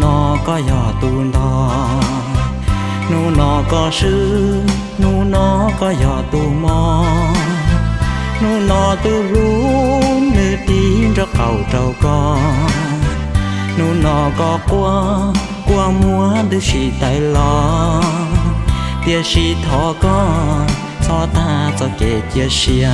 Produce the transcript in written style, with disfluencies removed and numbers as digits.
นอก็ย่อตูนดอหนูนอก็ชื่อหนูนอก็ย่อตูมอหนูนอตูรู้มือตีนจะเก่าเจ้าก็หนูนอก็กลัวมัวดื้อชีไตลอเตียชีทอก็ซอตาจะเกตเจียเชีย